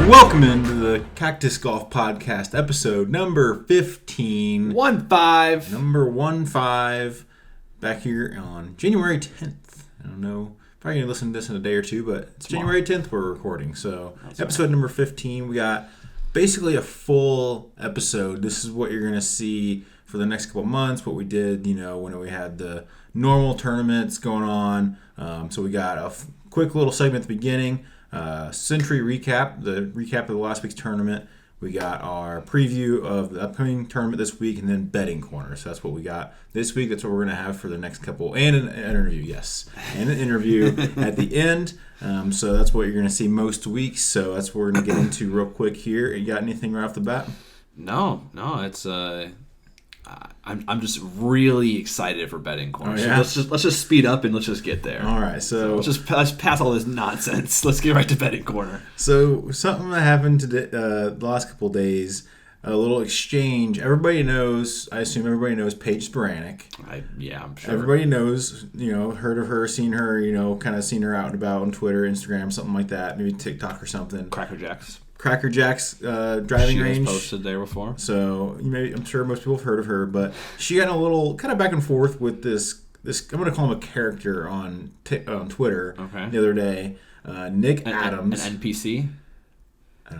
Welcome into the Cactus Golf Podcast, episode number 15. 1-5. Number 15. Back here on January 10th. I don't know. Probably going to listen to this in a day or two, but it's January 10th we're recording. So, that's episode right. Number 15. We got basically a full episode. This is what you're going to see for the next couple months, what we did, when we had the normal tournaments going on. So we got a quick little segment at the beginning. Sentry recap, the recap of the last week's tournament. We got our preview of the upcoming tournament this week, and then betting corner. So that's what we got this week. That's what we're going to have for the next couple. And an interview, yes. And an interview at the end. So that's what you're going to see most weeks. So that's what we're going to get into real quick here. You got anything right off the bat? No. It's I'm just really excited for betting corner. Oh, yeah? So let's just speed up and let's just get there. All right, so let's pass all this nonsense. Let's get right to betting corner. So something that happened today, the last couple of days, a little exchange. Everybody knows. I assume everybody knows Paige Spiranek. I'm sure. Everybody knows. Heard of her, seen her. Kind of seen her out and about on Twitter, Instagram, something like that. Maybe TikTok or something. Cracker Jack's driving range. She was posted there before. So I'm sure most people have heard of her, but she got a little kind of back and forth with this. I'm going to call him a character on Twitter the other day. Nick Adams, an NPC,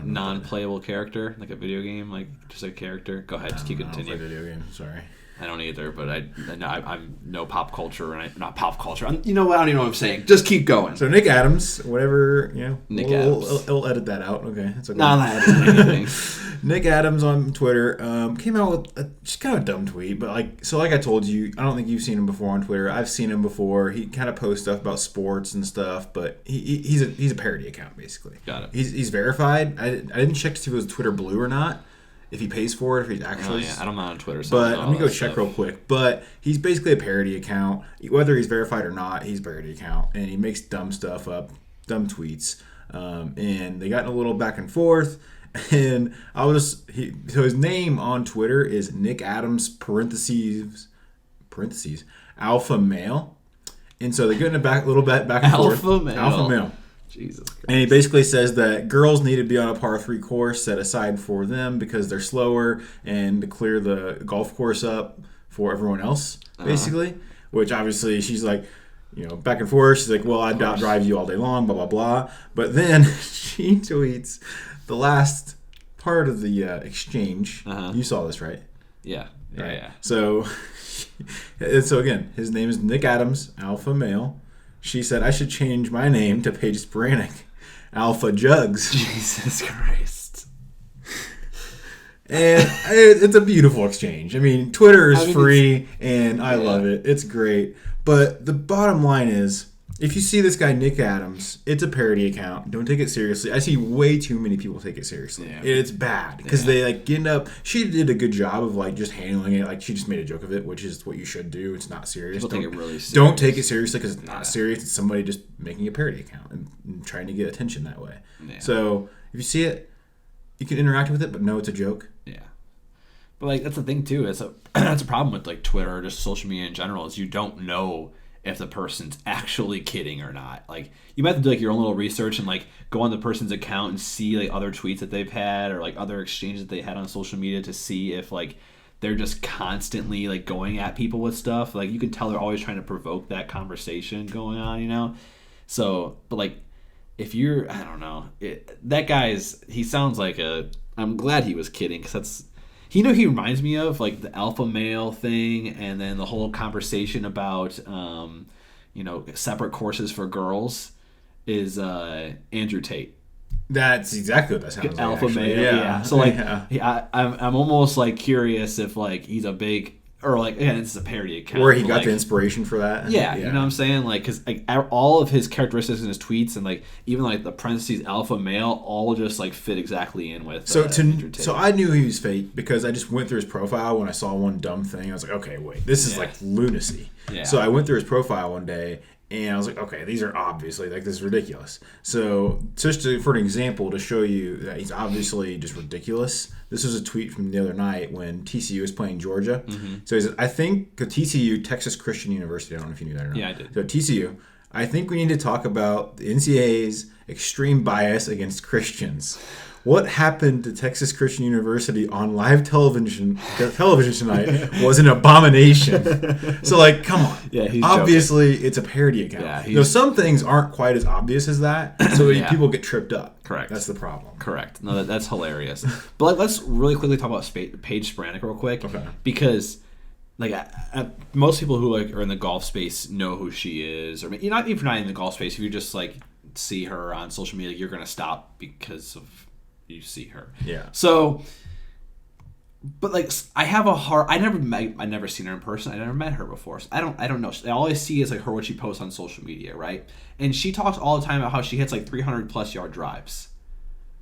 non-playable character, like a video game, like just a character. Go ahead, just keep continuing. I don't play video games. Sorry. I don't either, but I'm no pop culture, and not pop culture. I don't even know what I'm saying. Just keep going. So Nick Adams, whatever, Nick Adams. We'll edit that out. Okay, it's okay. No, I'm not editing anything. Nick Adams on Twitter came out with just kind of a dumb tweet, but like I told you, I don't think you've seen him before on Twitter. I've seen him before. He kind of posts stuff about sports and stuff, but he's a parody account basically. Got it. He's verified. I didn't check to see if it was Twitter Blue or not. If he pays for it, if he's actually... I don't know on Twitter. So but I'm going to go check real quick. But he's basically a parody account. Whether he's verified or not, he's a parody account. And he makes dumb stuff up, dumb tweets. And they got in a little back and forth. And so his name on Twitter is Nick Adams, parentheses, alpha male. And so they get in a little bit back and forth. Alpha male. Jesus Christ. And he basically says that girls need to be on a par 3 course set aside for them because they're slower and to clear the golf course up for everyone else, basically. Which obviously she's like, back and forth. She's like, well, I'd drive you all day long, blah, blah, blah. But then she tweets the last part of the exchange. You saw this, right? Yeah. Right. Yeah. So again, his name is Nick Adams, alpha male. She said, I should change my name to Paige Spiranek, Alpha Jugs. Jesus Christ. And it's a beautiful exchange. I mean, Twitter is free, and I love it. It's great. But the bottom line is, if you see this guy, Nick Adams, it's a parody account. Don't take it seriously. I see way too many people take it seriously. Yeah. It's bad. Because they, get up. She did a good job of, just handling it. She just made a joke of it, which is what you should do. It's not serious. People take it really serious. Don't take it seriously because it's not serious. It's somebody just making a parody account and trying to get attention that way. Yeah. So, if you see it, you can interact with it, but no, it's a joke. Yeah. But, that's the thing, too. That's a problem with, Twitter or just social media in general is you don't know if the person's actually kidding or not. You might have to do your own little research and go on the person's account and see other tweets that they've had or other exchanges that they had on social media to see if they're just constantly going at people with stuff. You can tell they're always trying to provoke that conversation going on, So, but if you're, I don't know, that guy's, he sounds like I'm glad he was kidding because that's, he reminds me of the alpha male thing, and then the whole conversation about separate courses for girls is Andrew Tate. That's exactly what that sounds like. Alpha male, yeah. So I'm almost curious if he's a big or it's a parody account where he got the inspiration for that. Yeah, you know what I'm saying? Because all of his characteristics in his tweets and even the parentheses alpha male all just fit exactly in with. So I knew he was fake because I just went through his profile when I saw one dumb thing. I was like, okay, wait, this is lunacy. Yeah. So I went through his profile one day. And I was like, okay, these are obviously, this is ridiculous. So, for an example, to show you that he's obviously just ridiculous, this was a tweet from the other night when TCU was playing Georgia. Mm-hmm. So he said, I think TCU, Texas Christian University, I don't know if you knew that or not. Yeah, I did. So TCU, I think we need to talk about the NCAA's extreme bias against Christians. what happened to Texas Christian University on live television tonight was an abomination. So, like, come on. Yeah, he's obviously, it's a parody account. Yeah, some things aren't quite as obvious as that, so people get tripped up. Correct. That's the problem. Correct. No, that's hilarious. But like, let's really quickly talk about Paige Spiranac real quick. Okay. Because, like, most people who like are in the golf space know who she is. Or you're not, if you're not in the golf space, if you just like see her on social media, you're gonna stop because of you see her. Yeah. So, but like, I never seen her in person. I never met her before. So I don't know. All I see is like what she posts on social media, right? And she talks all the time about how she hits like 300+ yard drives.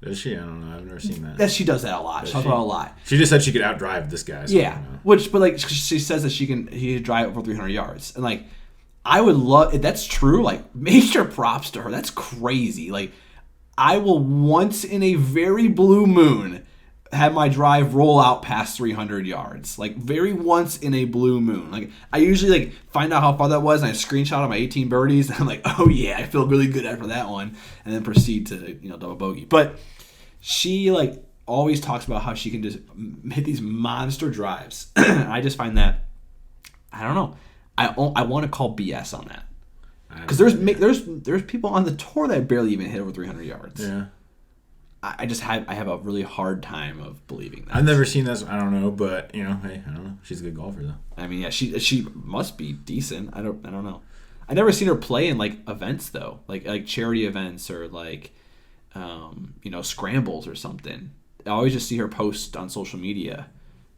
Does she? I don't know. I've never seen that. That she does that a lot. She talks about it a lot. She just said she could outdrive this guy. So yeah. But like she says that he can drive over 300 yards, and like I would love if that's true. Like major props to her. That's crazy. Like I will once in a very blue moon have my drive roll out past 300 yards. Like very once in a blue moon. Like I usually like find out how far that was and I screenshot of my 18 birdies and I'm like, oh yeah, I feel really good after that one, and then proceed to double bogey. But she like always talks about how she can just hit these monster drives. I just find that I don't know. I want to call BS on that because there's people on the tour that barely even hit over 300 yards. Yeah. I have a really hard time of believing that. I've never seen this. I don't know, but hey, I don't know. She's a good golfer though. I mean, yeah, she must be decent. I don't know. I never seen her play in like events though, like charity events or like scrambles or something. I always just see her post on social media.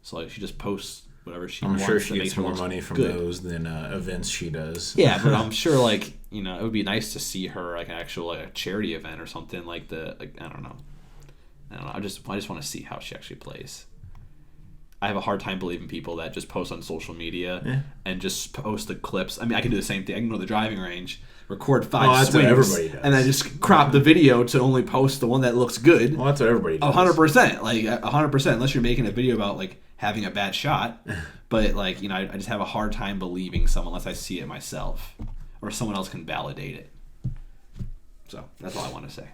So like she just posts whatever she wants. I'm sure she gets more money from those than events she does. Yeah, but I'm sure like it would be nice to see her like an actual like a charity event or something like I don't know. I just want to see how she actually plays. I have a hard time believing people that just post on social media and just post the clips. I mean, I can do the same thing. I can go to the driving range, record 5 swings, everybody does. And then just crop the video to only post the one that looks good. Well, that's what everybody does. 100%. Like 100%, unless you're making a video about like having a bad shot. But like, I just have a hard time believing someone unless I see it myself or someone else can validate it. So that's all I want to say.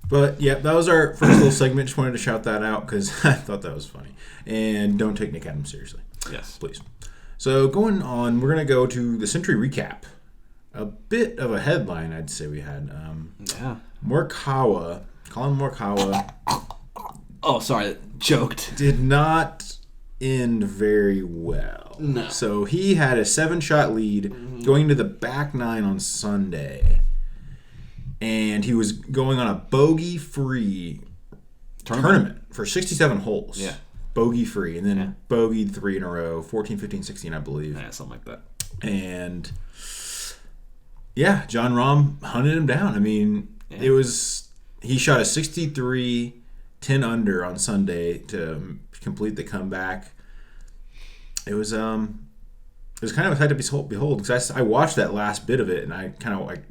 But yeah, that was our first little segment. Just wanted to shout that out because I thought that was funny. And don't take Nick Adams seriously. Yes. Please. So going on, we're going to go to the Sentry recap. A bit of a headline, I'd say we had. Morikawa, Colin Morikawa. Oh, sorry. Joked. Did not end very well. No. So he had a 7-shot lead going into the back 9 on Sunday. And he was going on a bogey-free tournament for 67 holes. Yeah. Bogey-free. And then bogeyed 3 in a row, 14, 15, 16, I believe. Yeah, something like that. And, yeah, John Rahm hunted him down. I mean, it was... He shot a 63, 10 under on Sunday to complete the comeback. It was kind of a sight to behold because I watched that last bit of it and I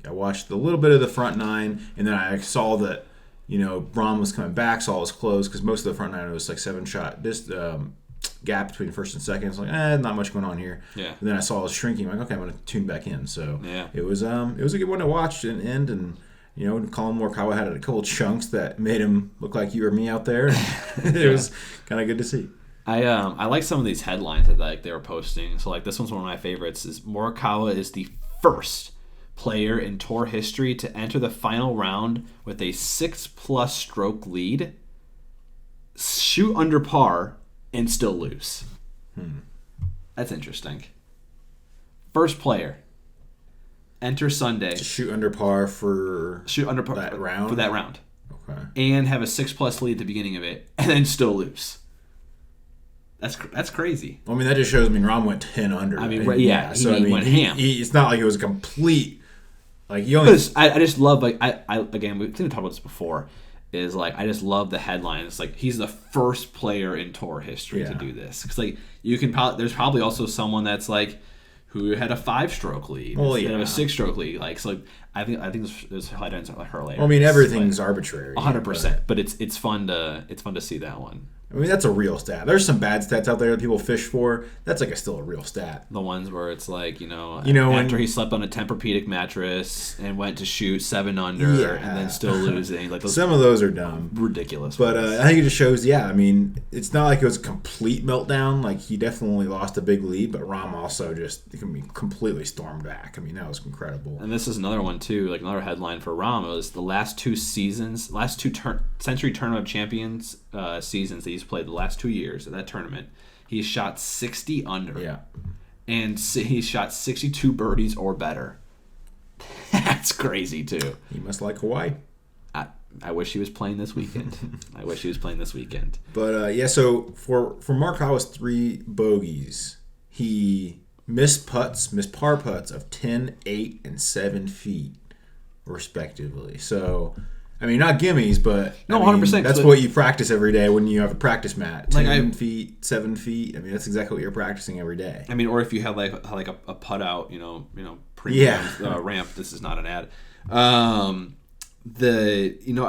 watched a little bit of the front 9 and then I saw that Rahm was coming back, saw it was close because most of the front 9 was like 7-shot gap between first and second. It's like not much going on here. Yeah. And then I saw it was shrinking. I'm like, okay, I'm going to tune back in. So yeah. It was a good one to watch and end and. Colin Morikawa had a couple chunks that made him look like you or me out there. It was kind of good to see. I like some of these headlines that they were posting. So like this one's one of my favorites. Is Morikawa is the first player in tour history to enter the final round with a 6+ stroke lead, shoot under par, and still lose. That's interesting. First player. Enter Sunday. To shoot under par for that round? For that round. Okay. And have a 6+ lead at the beginning of it, and then still lose. That's crazy. Well, I mean, that just shows. Rahm went 10 under. I mean, yeah. So he went ham. It's not like it was a complete. Like you only. I just love again we didn't talk about this before. Is like I just love the headlines. Like he's the first player in tour history to do this. Because like you can there's probably also someone that's like who had a 5-stroke lead instead of a 6-stroke lead. Like so, I think there's headlines like her later. Well, I mean, everything's arbitrary. 100%. But it's fun to see that one. I mean, that's a real stat. There's some bad stats out there that people fish for. That's like still a real stat. The ones where it's like, after he slept on a Tempur-Pedic mattress and went to shoot 7 under and then still losing. Like some of those are dumb. Ridiculous. But I think it just shows, I mean, it's not like it was a complete meltdown. Like, he definitely lost a big lead, but Rahm also just completely stormed back. I mean, that was incredible. And this is another one, too. Like, another headline for Rahm was the last two Sentry Tournament of Champions seasons that he's played the last 2 years of that tournament, he's shot 60 under. Yeah. And he's shot 62 birdies or better. That's crazy, too. He must like Hawaii. I wish he was playing this weekend. But, so for Morikawa's 3 bogeys, he missed par putts of 10, 8, and 7 feet, respectively. So... I mean, not gimmies, but no, 100%. That's what you practice every day when you have a practice mat. 10 feet, 7 feet. I mean, that's exactly what you're practicing every day. I mean, or if you have like a putt out, premium ramp. This is not an ad. I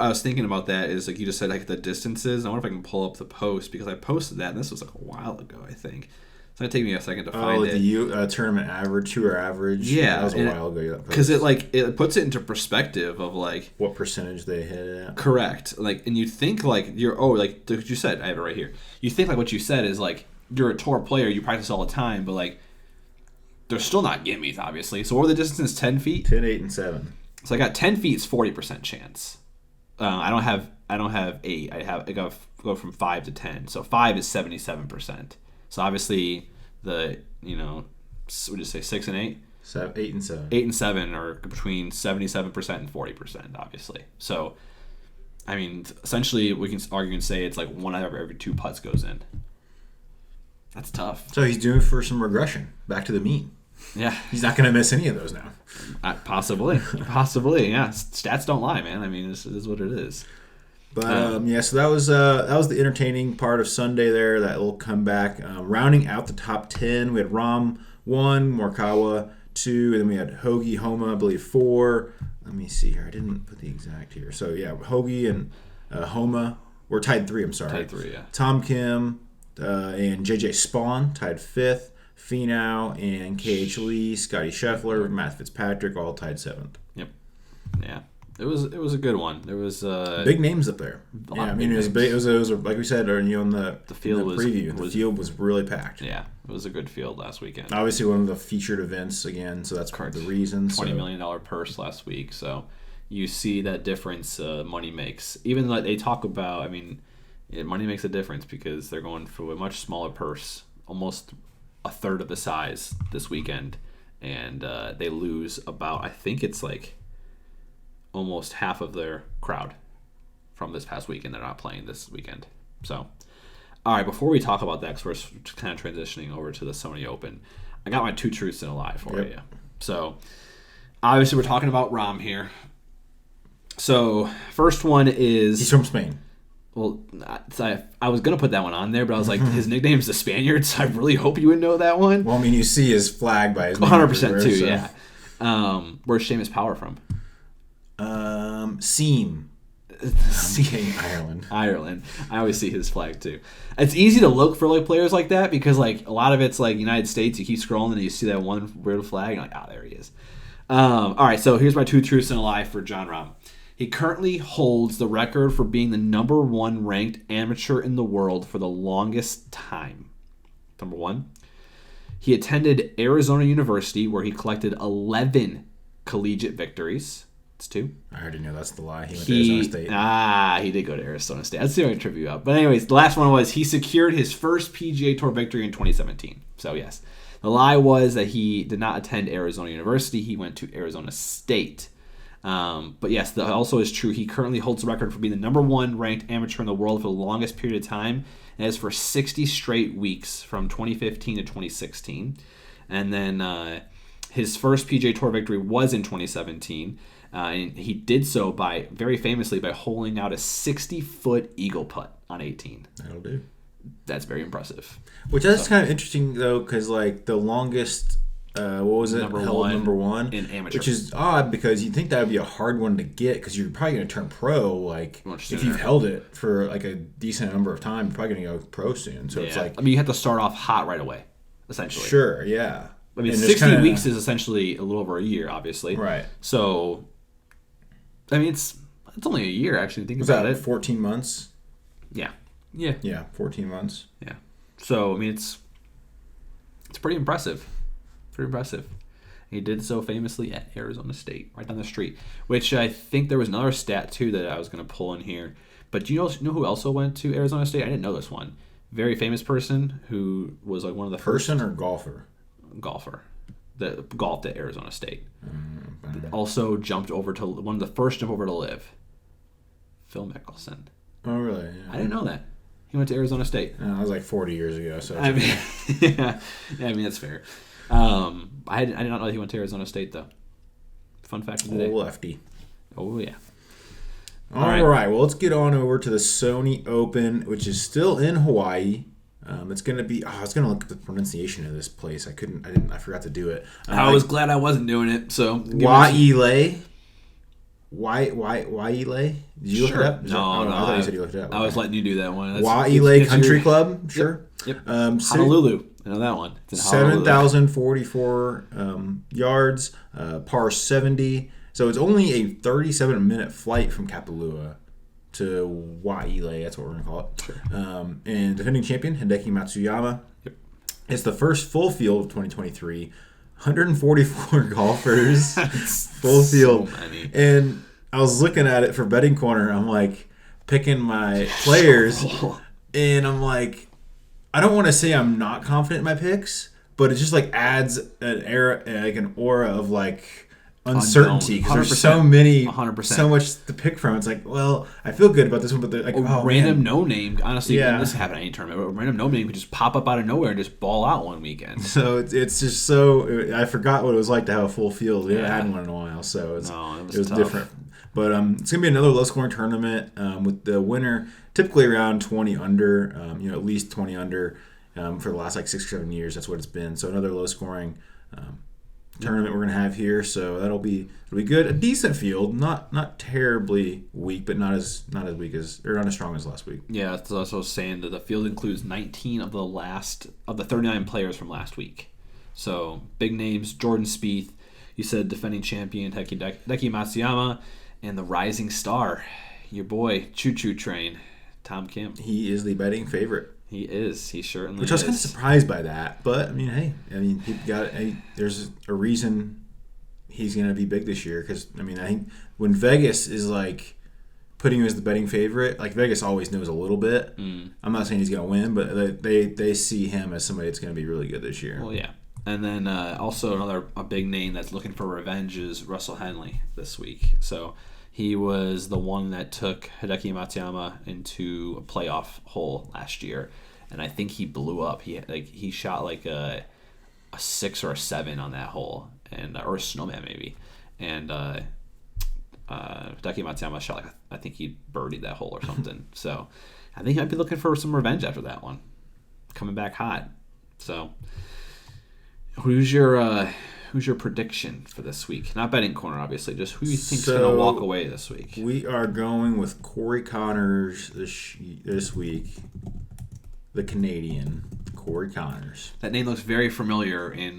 was thinking about that is like you just said like the distances. I wonder if I can pull up the post because I posted that and this was like a while ago, I think. It's going to take me a second to find it. The tournament average, tour average. Yeah. That was a while ago. Because it puts it into perspective of like... what percentage they hit it at. Correct. Like, and you think like like what you said, I have it right here. You think like what you said is like, you're a tour player, you practice all the time, but like, they're still not gimmies, obviously. So what are the distances? 10 feet? 10, 8, and 7. So I got 10 feet is 40% chance. I don't have 8. I go from 5 to 10. So 5 is 77%. So obviously, what would you say, 6 and 8? 8 and 7. 8 and 7 are between 77% and 40%, obviously. So, I mean, essentially, we can argue and say it's like 1 out of every 2 putts goes in. That's tough. So he's doing for some regression, back to the mean. Yeah. He's not going to miss any of those now. Possibly, yeah. Stats don't lie, man. I mean, this is what it is. But so that was the entertaining part of Sunday there. That little comeback, rounding out the top 10. We had Rahm 1, Morikawa 2, and then we had Hoagie, Homa, I believe 4. Let me see here. I didn't put the exact here. So yeah, Hoagie and Homa were tied 3. I'm sorry. Tied 3, yeah. Tom Kim and JJ Spawn tied 5th. Finau and KH Lee, Scotty Scheffler, Matt Fitzpatrick all tied 7th. Yep. Yeah. It was a good one. There was big names up there. Yeah, I mean it was big. It was like we said, or in the field preview, the field was really packed. Yeah, it was a good field last weekend. Obviously, one of the featured events again, so that's part of the reason. $20 million purse last week, so you see that difference money makes. Even like they talk about, I mean, money makes a difference because they're going for a much smaller purse, almost a third of the size this weekend, and they lose about, I think it's like almost half of their crowd from this past weekend. They're not playing this weekend. So, all right, before we talk about that, because we're kind of transitioning over to the Sony Open, I got my 2 truths and a lie for you. So, obviously, we're talking about Rahm here. So, first one is... he's from Spain. Well, I was going to put that one on there, but I was like, his nickname's the Spaniard, so I really hope you would know that one. Well, I mean, you see his flag by his name. 100% too, so. Yeah. Where's Seamus Power from? Seam. Ireland. I always see his flag too. It's easy to look for like players like that because like a lot of it's like United States. You keep scrolling and you see that one weird flag and you're like, there he is. All right, so here's my 2 truths and a lie for Jon Rahm. He currently holds the record for being the number 1 ranked amateur in the world for the longest time. Number 1. He attended Arizona University where he collected 11 collegiate victories. It's 2. I already know that's the lie. He went to Arizona State. He did go to Arizona State. Let's see if I can trip you up. But anyways, the last one was he secured his first PGA Tour victory in 2017. So yes, the lie was that he did not attend Arizona University. He went to Arizona State. But yes, that also is true. He currently holds the record for being the number 1 ranked amateur in the world for the longest period of time. And it's for 60 straight weeks from 2015 to 2016. And then his first PGA Tour victory was in 2017. And he did so very famously by holing out a 60-foot eagle putt on 18. That'll do. That's very impressive. Which is kind of interesting though, because like the longest what was it? Number one in amateur, which is odd because you'd think that would be a hard one to get because you're probably going to turn pro. Like if you've held it for like a decent number of time, you're probably going to go pro soon. So it's like, I mean, you have to start off hot right away, essentially. Sure, yeah. I mean, 60 weeks is essentially a little over a year, obviously. Right. So, I mean, it's only a year actually. Think about it. 14 months. Yeah. 14 months. Yeah. So I mean, it's pretty impressive. Pretty impressive. He did so famously at Arizona State, right down the street. Which I think there was another stat too that I was going to pull in here. But do you know who also went to Arizona State? I didn't know this one. Very famous person who was like one of the person first or golfer that golfed at Arizona State. Also jumped over to one of the first jump over to live. Phil Mickelson. Oh really? Yeah. I didn't know that. He went to Arizona State. That was like 40 years ago. So I mean, yeah, I mean that's fair. I did not know he went to Arizona State though. Fun fact of the day. Lefty. Oh yeah. All right. Well, let's get on over to the Sony Open, which is still in Hawaii. It's going to be. I was going to look at the pronunciation of this place. I forgot to do it. I was glad I wasn't doing it. So Wailea. Wailea? Did you look it up? No, I thought you said you looked it up. I was letting you do that one. Wailea Country Club. Sure. Yep. Honolulu. I know that one. It's in 7,044 yards, par 70. So it's only a 37-minute flight from Kapalua to Wailea. That's what we're going to call it. Sure. And defending champion, Hideki Matsuyama. Yep. It's the first full field of 2023. 144 golfers. Full field. So many. And I was looking at it for Betting Corner. I'm like picking my players. And I'm like, I don't want to say I'm not confident in my picks, but it just like adds an aura of like uncertainty because there's so many, 100%. So much to pick from. It's like, well, I feel good about this one, but they're like, random no name. Honestly, this can happen at any tournament. A random no name could just pop up out of nowhere and just ball out one weekend. So it's just so I forgot what it was like to have a full field. We haven't had one in a while, so it was different. But it's gonna be another low scoring tournament with the winner typically around 20 under, at least 20 under for the last like 6 or 7 years. That's what it's been. So another low scoring tournament we're gonna have here. So it'll be good. A decent field, not terribly weak, but not as weak as or not as strong as last week. Yeah, that's what I was saying that the field includes 19 of the 39 players from last week. So big names: Jordan Spieth. You said defending champion Hideki Matsuyama, and the rising star, your boy Choo Choo Train, Tom Kim. He is the betting favorite. He is. He certainly is. Which I was kind of surprised by that. But, there's a reason he's going to be big this year. Because, I think when Vegas is, like, putting him as the betting favorite, like, Vegas always knows a little bit. I'm not saying he's going to win, but they see him as somebody that's going to be really good this year. Well, yeah. And then also a big name that's looking for revenge is Russell Henley this week. So he was the one that took Hideki Matsuyama into a playoff hole last year, and I think he blew up. He shot like a 6 or a 7 on that hole, and or a snowman maybe, and Hideki Matsuyama shot I think he birdied that hole or something. So I think he might be looking for some revenge after that one, coming back hot. So who's your prediction for this week? Not betting corner, obviously. Just who you think's going to walk away this week? We are going with Corey Connors this week. The Canadian Corey Connors. That name looks very familiar in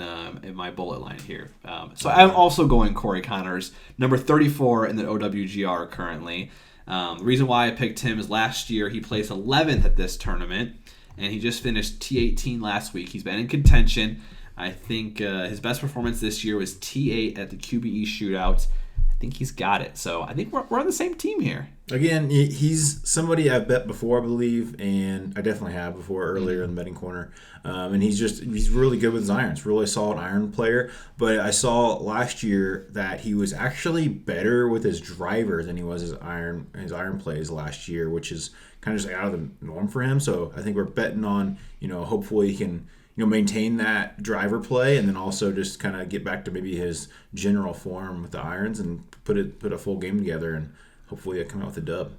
my bullet line here. So I'm also going Corey Connors, number 34 in the OWGR currently. The reason why I picked him is last year he placed 11th at this tournament, and he just finished T18 last week. He's been in contention. I think his best performance this year was T8 at the QBE shootout. I think he's got it. So I think we're on the same team here. Again, he's somebody I've bet before, I believe, and I definitely have before earlier in the betting corner. And he's really good with his irons, really solid iron player. But I saw last year that he was actually better with his driver than he was his iron plays last year, which is kind of just out of the norm for him. So I think we're betting on, hopefully he can maintain that driver play, and then also just kind of get back to maybe his general form with the irons and put a full game together, and hopefully come out with a dub.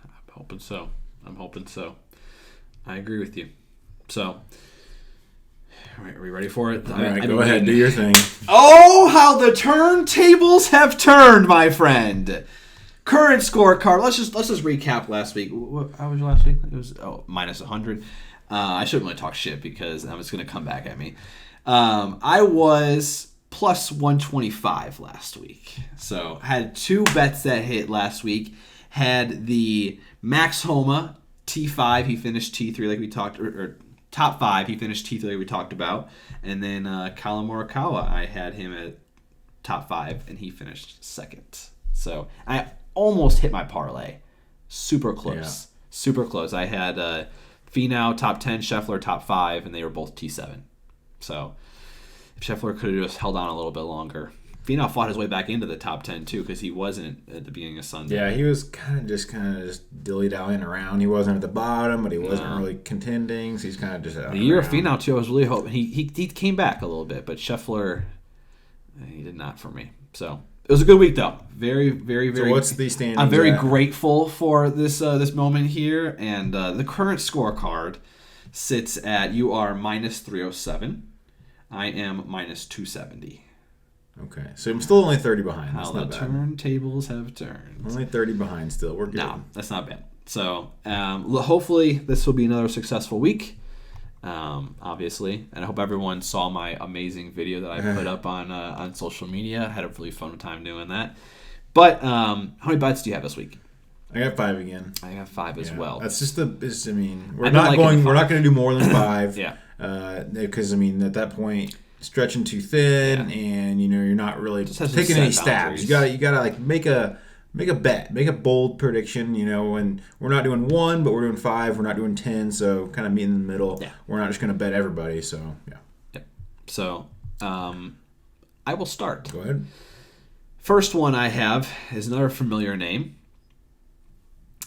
I'm hoping so. I agree with you. So Are we ready for it? All right, go ahead. Do your thing. Oh, how the turntables have turned, my friend. Current scorecard. Let's just recap last week. How was your last week? It was minus 100. I shouldn't really talk shit because it's going to come back at me. I was plus 125 last week. So had 2 bets that hit last week. Had the Max Homa T5. He finished T3 like we talked, or top 5. He finished T3 like we talked about. And then Colin Morikawa, I had him at top 5 and he finished second. So I almost hit my parlay. Super close. Yeah. Super close. I had Finau top 10, Scheffler top 5, and they were both T7. So if Scheffler could have just held on a little bit longer. Finau fought his way back into the top 10 too because he wasn't at the beginning of Sunday. Yeah, he was kind of just dilly-dallying around. He wasn't at the bottom, but he wasn't really contending, so he's kind of just out. The year of Finau too, I was really hoping he came back a little bit, but Scheffler, he did not for me. So it was a good week though. Very, very, very. So what's the standings? I'm very grateful for this moment here, and the current scorecard sits at you are minus 307. I am minus 270. Okay, so I'm still only 30 behind. How the turntables have turned. Only 30 behind still. We're good. No, that's not bad. So hopefully this will be another successful week. Obviously, and I hope everyone saw my amazing video that I put up on social media. I had a really fun time doing that. But how many bets do you have this week? I got 5 again. I got 5 as well. That's just we're not going to do more than 5. Yeah. Because at that point, stretching too thin, and you're not really taking any stabs. You gotta like make a bet, make a bold prediction. And we're not doing 1, but we're doing 5. We're not doing 10, so kind of meet in the middle. Yeah. We're not just gonna bet everybody. So yeah. Yep. So I will start. Go ahead. First one I have is another familiar name.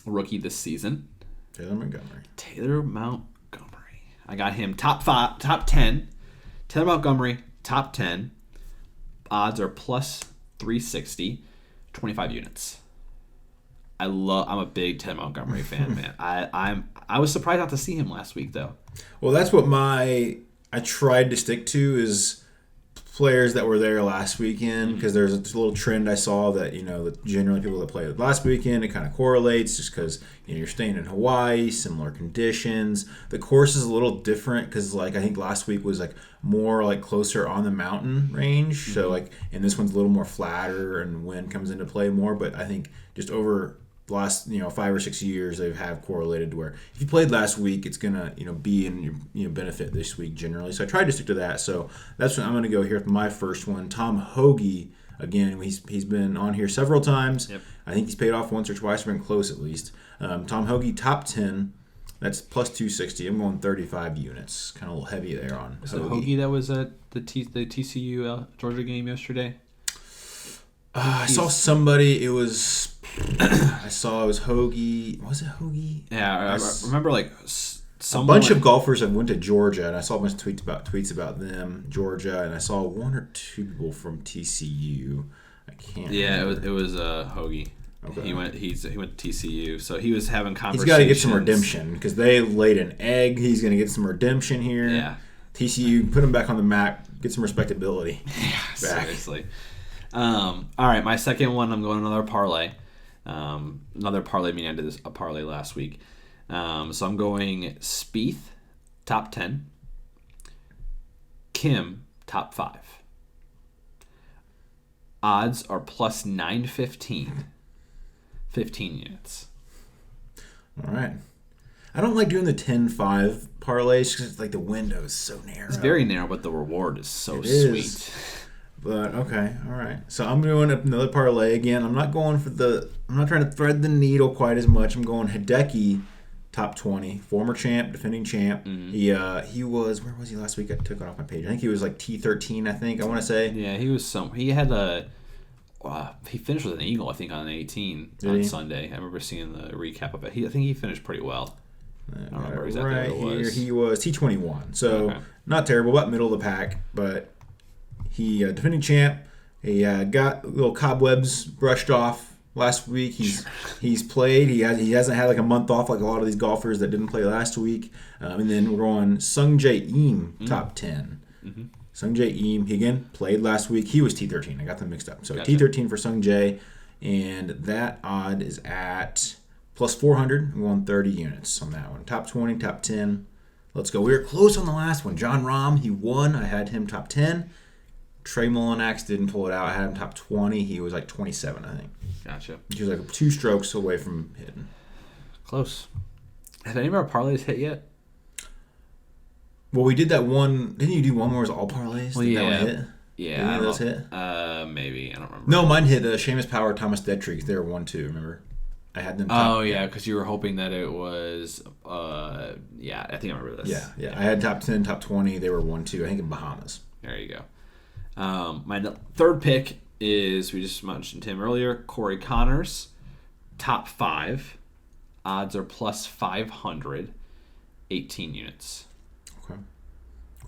Rookie this season. Taylor Montgomery. I got him top 10. Taylor Montgomery, top 10. Odds are plus 360, 25 units. I'm a big Taylor Montgomery fan, man. I was surprised not to see him last week though. Well, that's what I tried to stick to is players that were there last weekend, because there's a little trend I saw that that generally people that played last weekend, it kind of correlates just because you're staying in Hawaii, similar conditions. The course is a little different because I think last week was more closer on the mountain range, so and this one's a little more flatter and wind comes into play more. But I think just over the last 5 or 6 years they have correlated to where if you played last week, it's gonna be in your benefit this week generally. So I tried to stick to that. So that's what I'm gonna go here with my first one. Tom Hoge, again, he's been on here several times. Yep. I think he's paid off once or twice, or been close at least. Tom Hoge, top 10. That's plus 260. I'm going 35 units. Kind of a little heavy there on Hoge. Hoge that was at the TCU Georgia game yesterday? I saw somebody. It was. I saw it was Hoge. Was it Hoge? Yeah, I remember a bunch of golfers have went to Georgia, and I saw a bunch of tweets about them, Georgia, and I saw 1 or 2 people from TCU. I can't. Yeah, remember. it was Hoge. Okay. He went to TCU, so he was having conversations. He's got to get some redemption because they laid an egg. He's going to get some redemption here. Yeah. TCU, put him back on the map, get some respectability. Yeah, back. Seriously. All right, my second one, I'm going another parlay. Another parlay, meaning I did a parlay last week. So I'm going Spieth, top 10. Kim, top 5. Odds are plus 915. 15 units. All right. I don't like doing the 10-5 parlays because the window is so narrow. It's very narrow, but the reward is so sweet. But okay, all right. So I'm doing another parlay again. I'm not trying to thread the needle quite as much. I'm going Hideki, top 20, former champ, defending champ. Mm-hmm. He was, where was he last week? I took it off my page. I think he was T13. I want to say. Yeah, he was he had he finished with an eagle, I think, on 18 on Sunday. I remember seeing the recap of it. I think he finished pretty well. I don't remember exactly what it was. Here he was T21, so not terrible, but middle of the pack. But he defending champ. He got little cobwebs brushed off last week. He's played. He hasn't had like a month off like a lot of these golfers that didn't play last week. And then we're going Sung Jae Im top 10. Mm-hmm. Sung Jae Im, he again played last week. He was T13. I got them mixed up. So gotcha. T13 for Sung Jae, and that odd is at plus 400. We won 30 units on that one. Top 20, top 10. Let's go. We were close on the last one. John Rahm, he won. I had him top 10. Trey Mullinax didn't pull it out. I had him top 20. He was like 27, I think. Gotcha. He was like 2 strokes away from hitting. Close. Have any of our parlays hit yet? Well, we did that one. Didn't you do one more as all parlays? Well, did yeah. that one hit? Yeah. Did any of those hit? Maybe. I don't remember. No, mine hit. Seamus Power, Thomas Dettriggs. They were 1-2, remember? I had them top. Oh, yeah, because you were hoping that it was, yeah, I think I remember this. Yeah. I had top 10, top 20. They were 1-2, I think in Bahamas. There you go. My third pick is, we just mentioned him earlier, Corey Connors, top 5. Odds are plus 500, 18 units. Okay.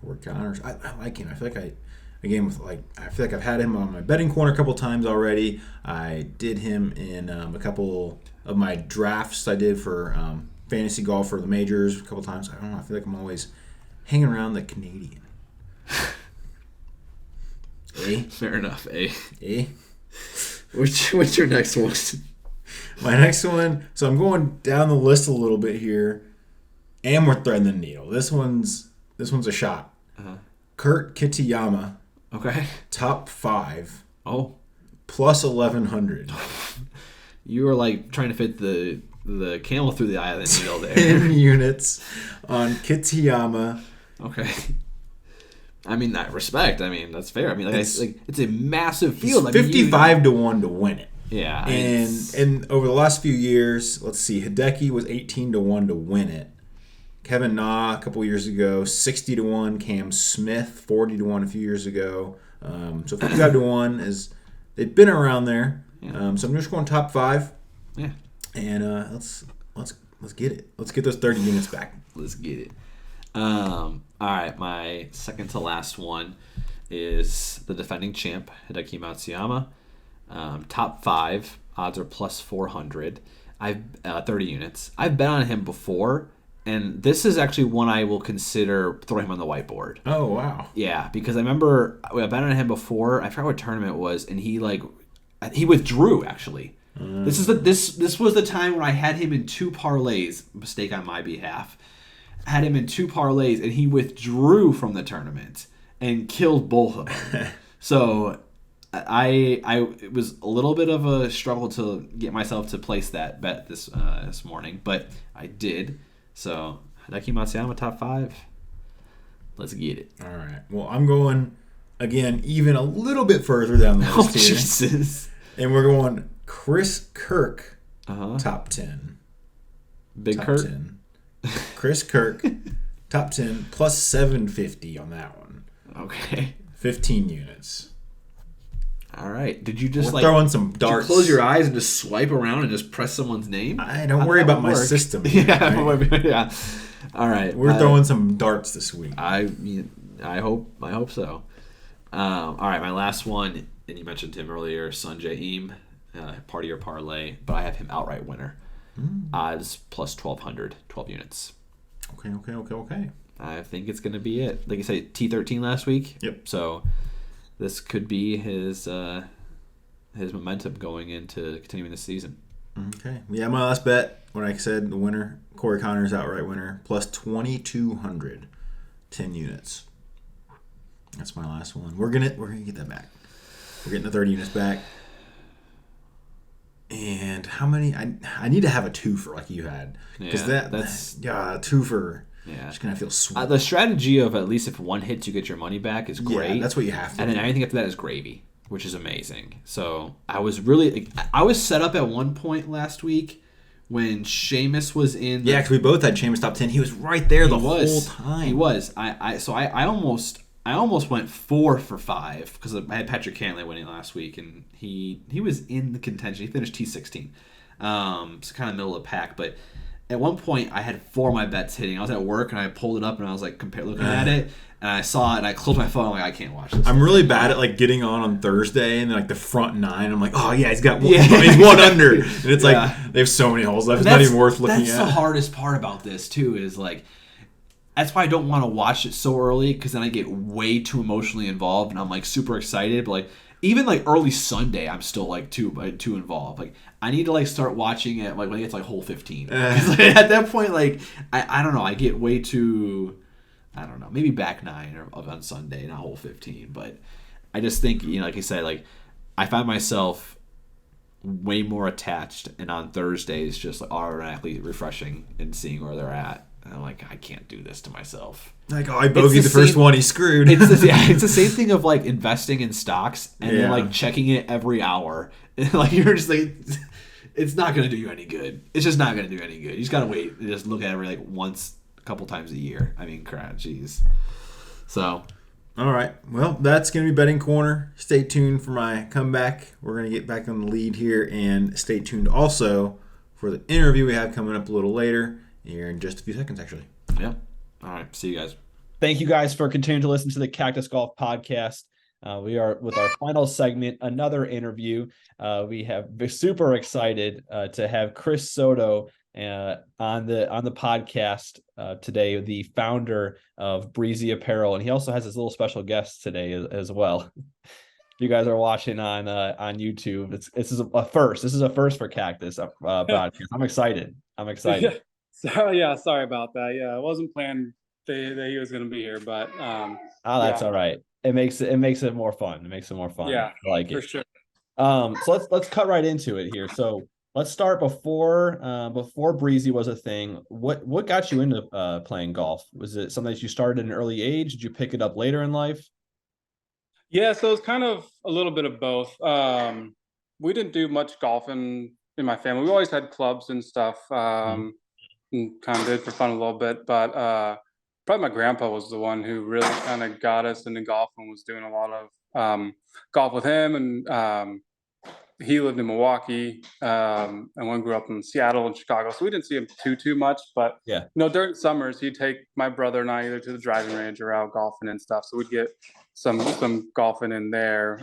Corey Connors. I like him. I feel like I feel like I've had him on my betting corner a couple times already. I did him in a couple of my drafts I did for fantasy golf for the majors a couple times. I don't know. I feel like I'm always hanging around the Canadian. Fair enough. What's your next one? My next one. So I'm going down the list a little bit here, and we're threading the needle. This one's a shot. Uh-huh. Kurt Kitayama. Okay. Top 5. Oh. Plus 1,100. You were like trying to fit the camel through the eye of the needle there. 10 units on Kitayama. Okay. I mean, that respect. I mean, that's fair. I mean, it's a massive field. It's 55 to 1 to win it. Yeah. And over the last few years, let's see, Hideki was 18 to 1 to win it. Kevin Na a couple years ago, 60 to 1. Cam Smith, 40 to 1 a few years ago. So 55 to 1 is, they've been around there. Yeah. So I'm just going top 5. Yeah. And let's get it. Let's get those 30 units back. Let's get it. All right, my second to last one is the defending champ, Hideki Matsuyama. Top 5, odds are plus 400. 30 units. I've bet on him before, and this is actually one I will consider throwing him on the whiteboard. Oh, wow. Yeah, because I remember I bet on him before. I forgot what tournament it was, and he withdrew, actually. This was the time where I had him in 2 parlays, mistake on my behalf. I had him in 2 parlays, and he withdrew from the tournament and killed both of them. So it was a little bit of a struggle to get myself to place that bet this morning, but I did. So Hideki Matsuyama top 5. Let's get it. All right. Well, I'm going again even a little bit further down the list here. Jesus. And we're going Chris Kirk top 10. Big top Kirk. 10. Chris Kirk top 10 plus 750 on that one. Okay. 15 units. All right. Did you just we're throwing some darts? Did you close your eyes and just swipe around and just press someone's name? I don't worry about my system. Yeah. Right? Yeah. All right. We're throwing some darts this week. I hope so. All right. My last one, and you mentioned him earlier, Sung Jae Im, part of your parlay, but I have him outright winner. Odds plus 1,200, 12 units. Okay. I think it's going to be it. Like you say, T13 last week. Yep. So this could be his momentum going into continuing the season. Okay. Yeah, my last bet, when I said the winner, Corey Connors outright winner, plus 2,200, 10 units. That's my last one. We're gonna get that back. We're getting the 30 units back. And how many? I need to have a twofer like you had, because that's a twofer. Yeah, just gonna feel sweet. The strategy of at least if one hits, you get your money back is great. Yeah, that's what you have to. And then anything after that is gravy, which is amazing. So I was set up at one point last week when Seamus was in. Yeah, because we both had Seamus top 10. He was right there the whole time. He was. I almost went 4 for 5 because I had Patrick Cantlay winning last week, and he was in the contention. He finished T16, so kind of middle of the pack. But at one point I had 4 of my bets hitting. I was at work and I pulled it up and I was like looking at it. And I saw it, and I closed my phone. I'm like, I can't watch this. I'm really bad at like getting on Thursday, and then like the front 9. I'm like, oh yeah, he's got he's 1 under, and it's like they have so many holes left. It's not even worth looking at. That's the hardest part about this too. Is like that's why I don't want to watch it so early, because then I get way too emotionally involved, and I'm like super excited. But like even like early Sunday, I'm still like too involved. Like I need to like start watching it like when it's like hole 15. Like, at that point, like I don't know, I get way too. I don't know, maybe back 9 or on Sunday, not hole 15. But I just think, like you said, like I find myself way more attached, and on Thursdays just like automatically refreshing and seeing where they're at. And I'm like, I can't do this to myself. Like, I bogeyed the first one, he's screwed. It's the same thing of like investing in stocks and then like checking it every hour. And like you're just like, it's not going to do you any good. It's just not going to do any good. You just got to wait and just look at it every like once. Couple times a year. I mean, crap, jeez. So, all right. Well, that's going to be Betting Corner. Stay tuned for my comeback. We're going to get back on the lead here, and stay tuned also for the interview we have coming up a little later here in just a few seconds, actually. Yeah. All right. See you guys. Thank you guys for continuing to listen to the Cactus Golf Podcast. We are with our final segment, another interview. We have been super excited to have Chris Soto on the podcast today, the founder of Breasy Apparel, and he also has his little special guest today as well. You guys are watching on YouTube. This is a first. This is a first for Cactus podcast. I'm excited. Yeah, sorry about that. Yeah, I wasn't planning that he was going to be here, but that's all right. It makes it more fun. Yeah, I like it for sure. So let's cut right into it here. So let's start before Breasy was a thing. What got you into playing golf? Was it something that you started at an early age? Did you pick it up later in life? Yeah, so it's kind of a little bit of both. We didn't do much golfing in my family. We always had clubs and stuff, and kind of did for fun a little bit. But probably my grandpa was the one who really kind of got us into golf and was doing a lot of golf with him. And he lived in Milwaukee, and one grew up in Seattle and Chicago. So we didn't see him too much. But during summers, he'd take my brother and I either to the driving range or out golfing and stuff. So we'd get some golfing in there.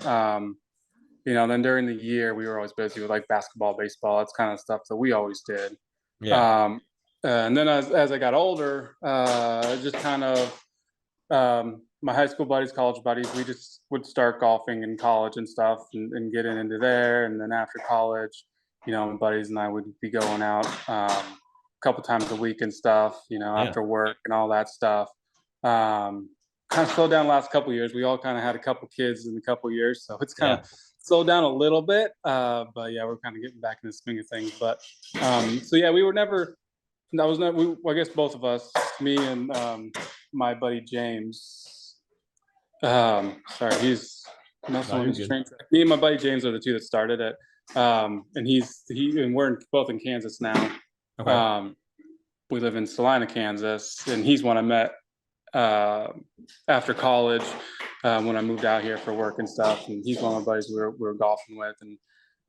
Then during the year we were always busy with like basketball, baseball, that's kind of stuff that we always did. And then as I got older, just kind of my high school buddies, college buddies, we just would start golfing in college and stuff and getting into there. And then after college, my buddies and I would be going out a couple times a week and stuff, after work and all that stuff. Kind of slowed down the last couple of years. We all kind of had a couple kids in a couple of years, so it's kind of slowed down a little bit. But yeah, we're kind of getting back in the swing of things. But we were never. I guess both of us, me and my buddy James. He's trained. Me and my buddy James are the two that started it. And we're both in Kansas now. Okay. We live in Salina, Kansas, and he's one I met after college when I moved out here for work and stuff. And he's one of my buddies we were golfing with, and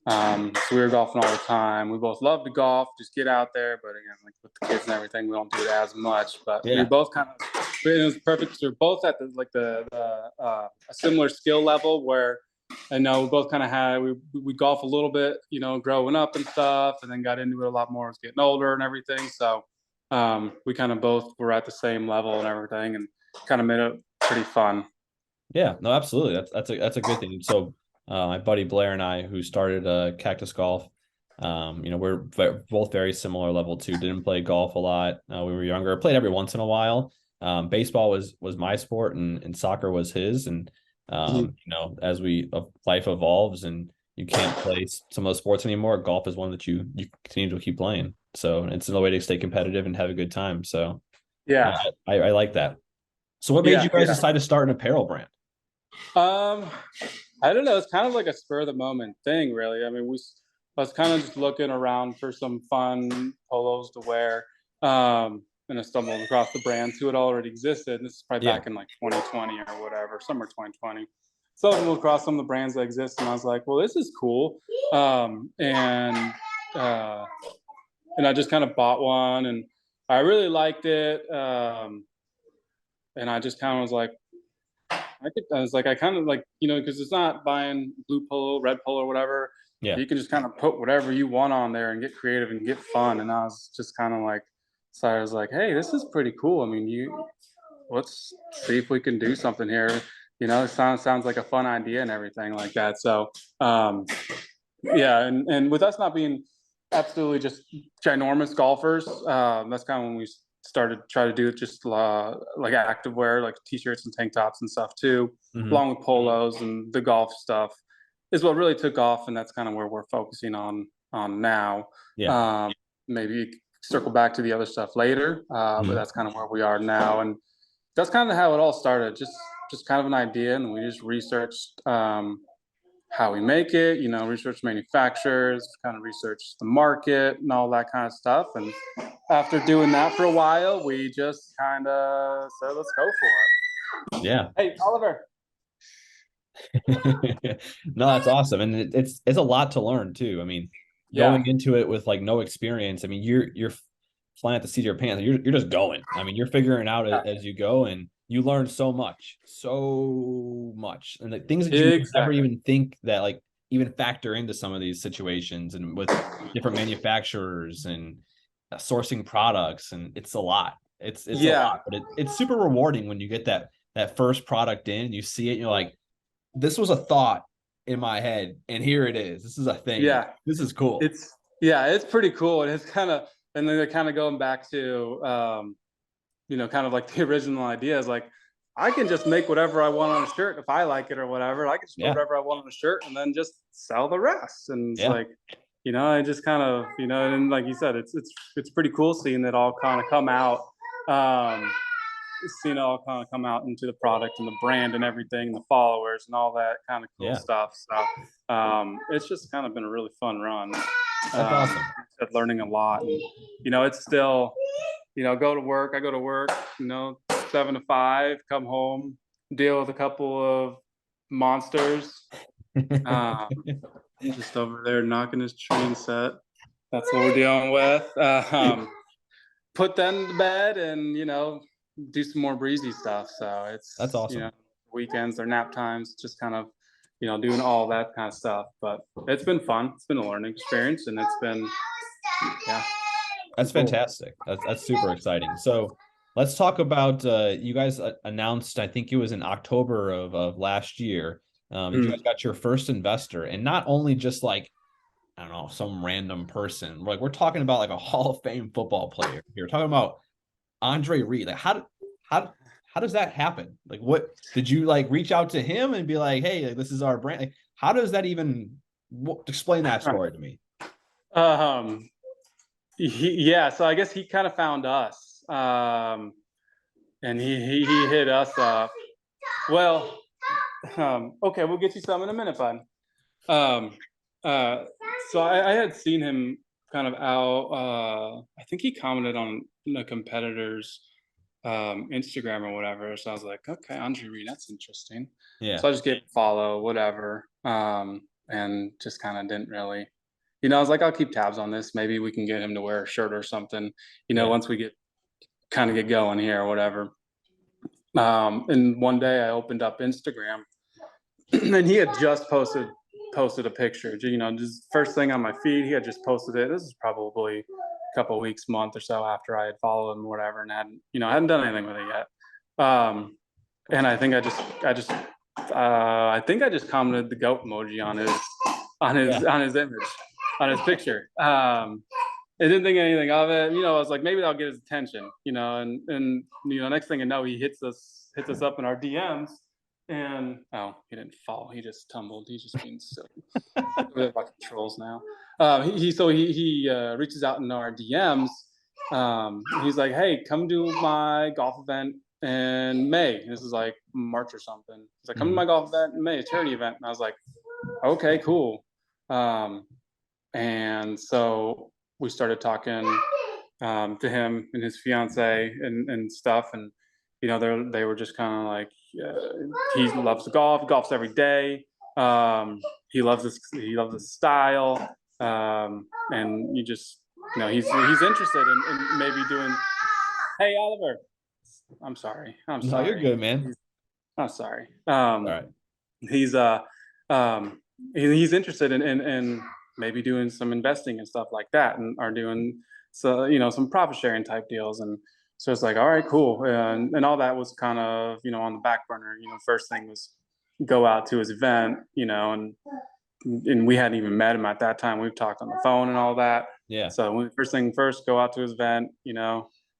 so we were golfing all the time. We both love to golf, just get out there. But again, like with the kids and everything, we don't do it as much. But we both it was perfect because we're both at a similar skill level where I know we both kind of had we golf a little bit, growing up and stuff, and then got into it a lot more as getting older and everything. So we kind of both were at the same level and everything, and kind of made it pretty fun. Yeah, no, absolutely. That's a good thing. So my buddy Blair and I, who started Cactus Golf, we're both very similar level too. Didn't play golf a lot when we were younger. Played every once in a while. Baseball was my sport, and soccer was his. And as life evolves and you can't play some of those sports anymore, golf is one that you continue to keep playing. So it's another way to stay competitive and have a good time. So I like that. So what made you guys decide to start an apparel brand? I don't know. It's kind of like a spur of the moment thing, really. I mean, I was kind of just looking around for some fun polos to wear, and I stumbled across the brands who had already existed. This is probably back in like 2020 or whatever, summer 2020. So I stumbled across some of the brands that exist, and I was like, well, this is cool. I just kind of bought one, and I really liked it. And I just kind of was like, I kind of like, because it's not buying blue polo, red polo, or whatever. Yeah. You can just kind of put whatever you want on there and get creative and get fun. And I was just kind of like, so I was like, hey, this is pretty cool. I mean, let's see if we can do something here. It sounds like a fun idea and everything like that. So, yeah. And with us not being absolutely just ginormous golfers, that's kind of when we started try to do just like activewear, like t-shirts and tank tops and stuff too, along with polos, and the golf stuff is what really took off, and that's kind of where we're focusing on now. Yeah. Maybe circle back to the other stuff later, but that's kind of where we are now, and that's kind of how it all started. Just kind of an idea, and we just researched how we make it, research manufacturers, kind of research the market and all that kind of stuff. And after doing that for a while, we just kind of said, let's go for it. Yeah. Hey, Oliver. No, that's awesome. And it's a lot to learn too. I mean, going into it with like no experience, I mean, you're flying at the seat of your pants. You're just going. I mean, you're figuring it out as you go, and you learn so much, and the things that you never even think that like even factor into some of these situations, and with different manufacturers and sourcing products, and it's a lot. It's a lot, but it's super rewarding when you get that first product in, you see it, and you're like, this was a thought in my head, and here it is. This is a thing. Yeah, this is cool. It's pretty cool, and it's kind of, and then they're kind of going back to kind of like the original idea is like, I can just make whatever I want on a shirt if I like it or whatever. I can just put whatever I want on a shirt and then just sell the rest. And it's like, I just kind of, and like you said, it's pretty cool seeing it all kind of come out. Seeing it all kind of come out into the product and the brand and everything, the followers and all that kind of cool stuff. So it's just kind of been a really fun run. That's awesome. Learning a lot, and it's still, go to work. I go to work, 7 to 5, come home, deal with a couple of monsters. Just over there knocking his train set. That's what we're dealing with. Put them to bed and do some more breezy stuff. So that's awesome. Weekends or nap times, just kind of doing all that kind of stuff. But it's been fun. It's been a learning experience, and it's been that's fantastic. That's super exciting. So let's talk about you guys announced, I think it was in October of last year. You guys got your first investor, and not only just like, I don't know, some random person. Like, we're talking about like a Hall of Fame football player. You're talking about Andre Reed. Like, how does that happen? Like, what did you like reach out to him and be like, hey, like, this is our brand? Like, how does that even explain that story to me? So I guess he kind of found us, and he hit us up. Well, okay, we'll get you some in a minute, bud. So I had seen him kind of out. I think he commented on the competitor's Instagram or whatever. So I was like, okay, Andre Reed, that's interesting. Yeah. So I just gave him a follow, whatever, and just kind of didn't really. I was like, I'll keep tabs on this. Maybe we can get him to wear a shirt or something, once we get going here or whatever. And one day I opened up Instagram and he had just posted a picture, just first thing on my feed. He had just posted it. This is probably a couple of weeks, month or so after I had followed him or whatever, and hadn't done anything with it yet. And I think I just commented the goat emoji on his image, on his picture. I didn't think anything of it. I was like, maybe that'll get his attention, and next thing I know, he hits us up in our DMs, and he didn't fall. He just tumbled. He's just being silly. We're like trolls now. He reaches out in our DMs. He's like, hey, come to my golf event in May. This is like March or something. He's like, come to my golf event in May, a charity event. And I was like, okay, cool. And so we started talking to him and his fiance and stuff, and they were just kind of like, he loves to golfs every day. He loves this style, and you just he's interested in maybe doing. Hey, Oliver. I'm sorry. No, you're good, man. I'm sorry. All right. He's he's interested in maybe doing some investing and stuff like that, and are doing some profit sharing type deals. And so it's like, all right, cool. And all that was kind of on the back burner. First thing was go out to his event, and we hadn't even met him at that time. We've talked on the phone and all that. Yeah. So first thing first, go out to his event,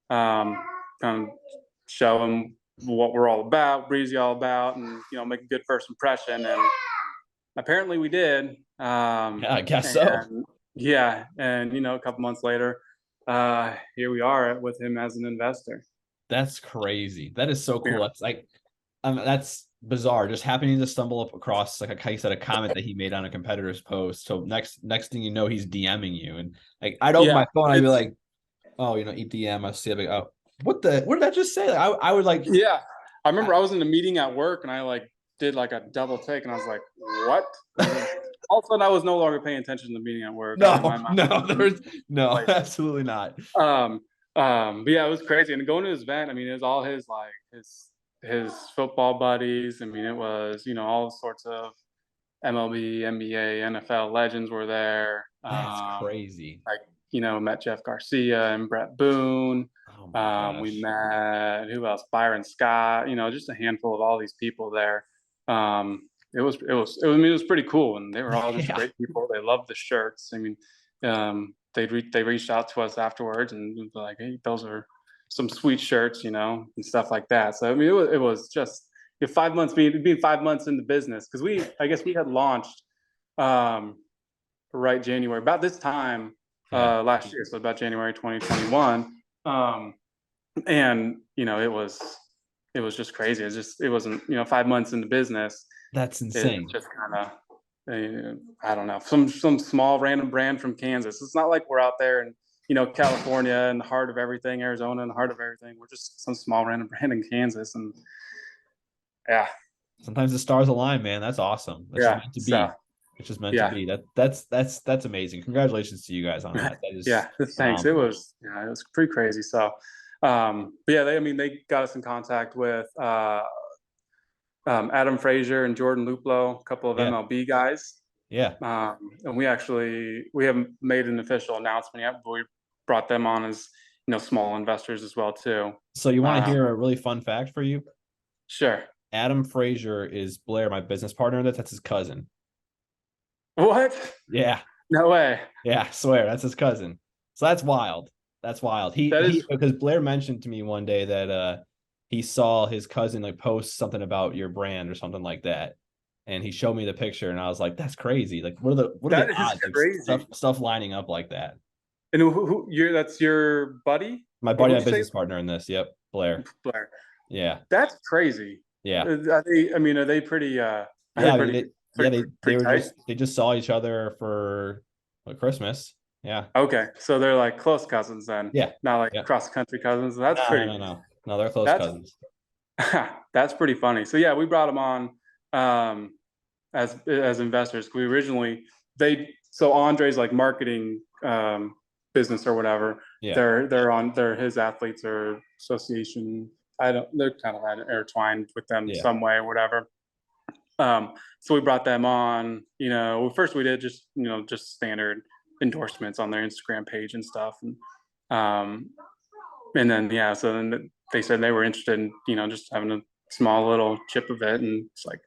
kind of show him what we're all about, Breasy all about, and make a good first impression. And apparently we did. Yeah, I guess so. Yeah, and a couple months later, here we are with him as an investor. That's crazy. That is so cool. Yeah. That's like, that's bizarre. Just happening to stumble up across, like you said, a comment that he made on a competitor's post. So next thing you know, he's DMing you, and like I'd open my phone, I'd be like, oh, EDM. I see, like, oh, what did that just say? Like, I would like. Yeah, I remember I was in a meeting at work, and I did a double take, and I was like, what? All of a sudden, I was no longer paying attention to the meeting at work. No, absolutely not. But yeah, it was crazy. And going to his event, it was all his his football buddies. It was all sorts of MLB, NBA, NFL legends were there. That's crazy. Met Jeff Garcia and Brett Boone. Oh we met who else? Byron Scott. Just a handful of all these people there. It was pretty cool, and they were all just great people. They loved the shirts. They reached out to us afterwards and was like, hey, those are some sweet shirts, and stuff like that. So it was just 5 months being 5 months in the business, because I guess we had launched right January about this time last year, so about January 2021. And it was just crazy. It wasn't 5 months in the business. That's insane. It's just kind of I don't know, some small random brand from Kansas. It's not like we're out there in California in the heart of everything, Arizona in the heart of everything. We're just some small random brand in Kansas, and yeah. Sometimes the stars align, man. That's awesome. That's just meant to be. It's just meant to be. That's amazing. Congratulations to you guys on that. That is, thanks. It was pretty crazy. So, but yeah, they got us in contact with Adam Frazier and Jordan Luplow, a couple of MLB guys. Yeah. And we haven't made an official announcement yet, but we brought them on as small investors as well too. So you want to hear a really fun fact for you? Sure. Adam Frazier is Blair, my business partner. That's his cousin. What? Yeah. No way. Yeah, I swear that's his cousin. So that's wild. That's wild. Because Blair mentioned to me one day that he saw his cousin post something about your brand or something like that, and he showed me the picture, and I was like, "That's crazy! Like, what are the odds? Crazy. Stuff lining up like that." And that's your buddy? My buddy, my business partner in this. Yep, Blair. Yeah, that's crazy. Yeah. Are they pretty? They just saw each other for Christmas. Yeah. Okay, so they're like close cousins then. Yeah. Not cross country cousins. That's pretty. No, they're close cousins. That's pretty funny. So yeah, we brought them on as investors. We originally so Andre's marketing business or whatever. Yeah. They're his athletes or association. They're kind of intertwined with them some way or whatever. So we brought them on. First we did just standard endorsements on their Instagram page and stuff, and then so then they said they were interested in just having a small little chip of it, and it's like,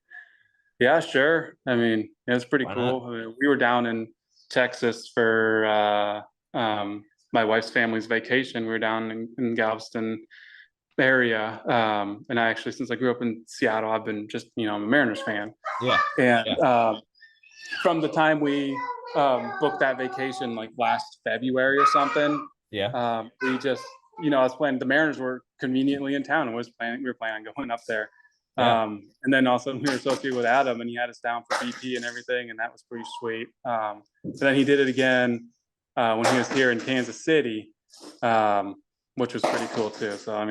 yeah, sure. It's pretty cool. We were down in Texas for my wife's family's vacation. We were down in Galveston area, and I actually, since I grew up in Seattle, I've been just I'm a Mariners fan. And from the time we booked that vacation last February or something, we just I was planning. The Mariners were conveniently in town, and we were planning on going up there. And then also we were associated with Adam, and he had us down for BP and everything, and that was pretty sweet. So then he did it again when he was here in Kansas City, which was pretty cool too. So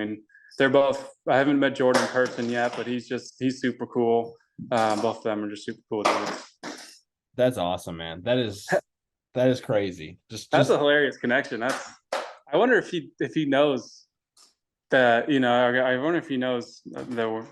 they're both. I haven't met Jordan in person yet, but he's super cool. Both of them are just super cool dudes. That's awesome, man. That is That is crazy. That's a hilarious connection. I wonder if he knows that, you know, I wonder if he knows that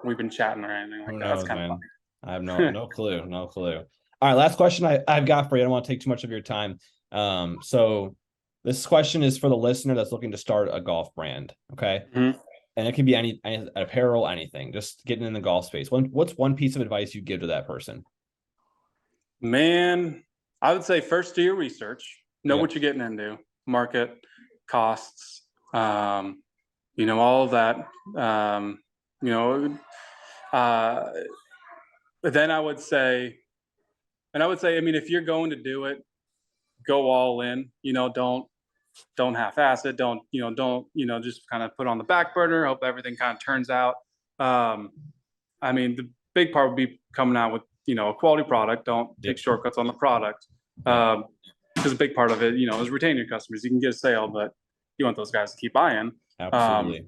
we've been chatting or anything like Who that. knows, That's kind of man? funny. I have no clue. No clue. All right, last question I've got for you. I don't want to take too much of your time. So this question is for the listener that's looking to start a golf brand. Okay. Mm-hmm. And it can be any apparel, anything, just getting in the golf space. What's one piece of advice you give to that person? Man, I would say first do your research, know what you're getting into, market, costs, you know, all of that. You know, but then I would say, I mean, if you're going to do it, go all in. You know, don't half-ass it. Don't just kind of put on the back burner. Hope everything kind of turns out. I mean, the big part would be coming out with, you know, a quality product. Don't take shortcuts on the product. Because a big part of it, you know, is retain your customers. You can get a sale, but you want those guys to keep buying. Absolutely.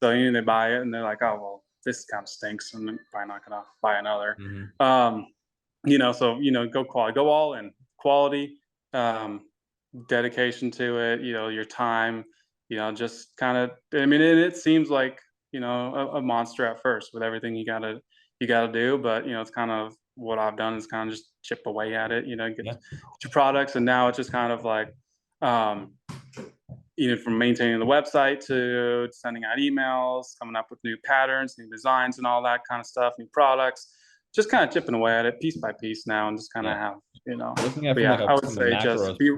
So, you know, they buy it and they're like, oh, well, this kind of stinks, and then probably not gonna buy another. Mm-hmm. You know, so, you know, go quality, go all in quality, dedication to it, you know, your time, you know, just kind of, I mean, it seems like, you know, a monster at first with everything you gotta do, but, you know, it's kind of what I've done is kind of just chip away at it, you know, get your products. And now it's just kind of like, you know, from maintaining the website to sending out emails, coming up with new patterns, new designs and all that kind of stuff, new products, just kind of chipping away at it piece by piece now, and just kind of have, you know, I would say just be,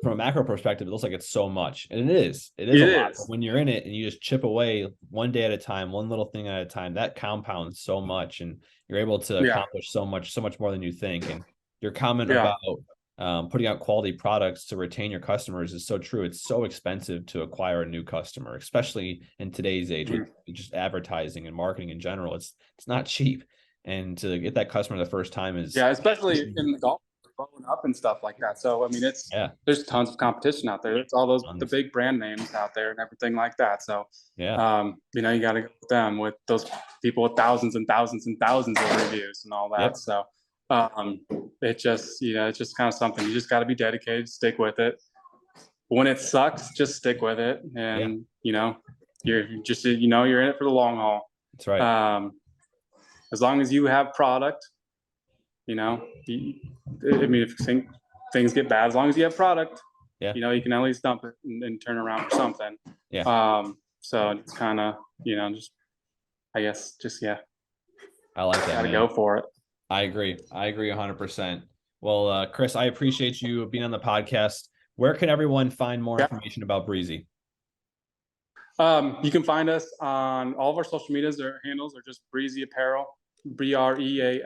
from a macro perspective, it looks like it's so much, and it is a lot. But when you're in it and you just chip away one day at a time, one little thing at a time, that compounds so much, and you're able to accomplish so much more than you think. And your comment about putting out quality products to retain your customers is so true. It's so expensive to acquire a new customer, especially in today's age with just advertising and marketing in general. It's not cheap, and to get that customer the first time is especially in the golf growing up and stuff like that. So I mean, it's there's tons of competition out there. It's all those the big brand names out there and everything like that. So you know, you got to go with them, with those people with thousands and thousands and thousands of reviews and all that. So it just, you know, it's just kind of something you just got to be dedicated, stick with it. When it sucks, just stick with it, and you know, you're just, you know, you're in it for the long haul. That's right. As long as you have product, you know, I mean, if things get bad, as long as you have product, you know, you can at least dump it and turn around for something. So it's kind of, you know, just, I guess, just, I like that. Gotta go for it. I agree 100%. Well, Chris, I appreciate you being on the podcast. Where can everyone find more information about Breasy? You can find us on all of our social medias. Their handles are just Breasy Apparel, BREASY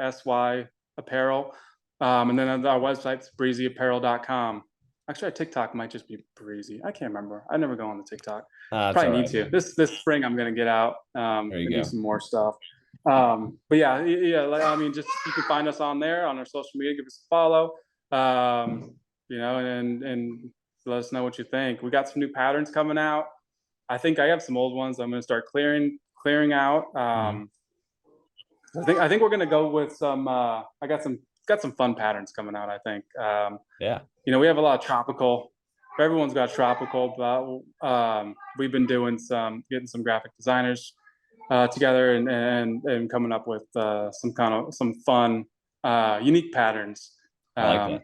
Apparel. And then our website's breasyapparel.com. Actually, our TikTok might just be Breasy. I can't remember. I never go on the TikTok. Probably need to. This spring, I'm gonna get out and do some more stuff. But like, I mean, just, you can find us on there on our social media. Give us a follow. You know, and let us know what you think. We got some new patterns coming out. I think I have some old ones I'm going to start clearing out. I think we're going to go with some. I got some fun patterns coming out, I think. You know, we have a lot of tropical. Everyone's got tropical, but we've been getting some graphic designers together and coming up with some fun, unique patterns that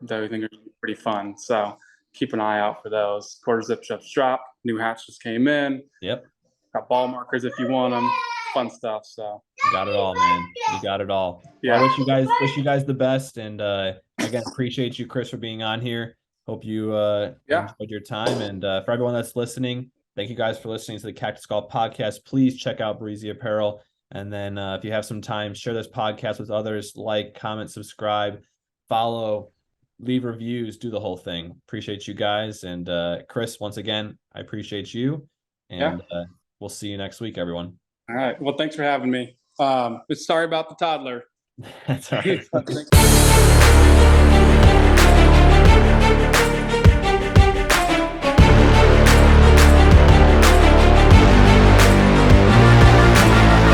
we think are pretty fun. So keep an eye out for those. Quarter zip drop. New hats just came in. Got ball markers if you want them. Fun stuff. So you got it all, man. You got it all. Well, I wish you guys the best, and again, appreciate you, Chris, for being on here. Hope you enjoyed your time, and for everyone that's listening, thank you guys for listening to the Cactus Golf Podcast. Please check out Breasy Apparel, and then if you have some time, share this podcast with others. Like, comment, subscribe, follow, leave reviews, do the whole thing. Appreciate you guys, and Chris, once again, I appreciate you, and we'll see you next week, everyone. All right. Well, thanks for having me. Sorry about the toddler. That's all right.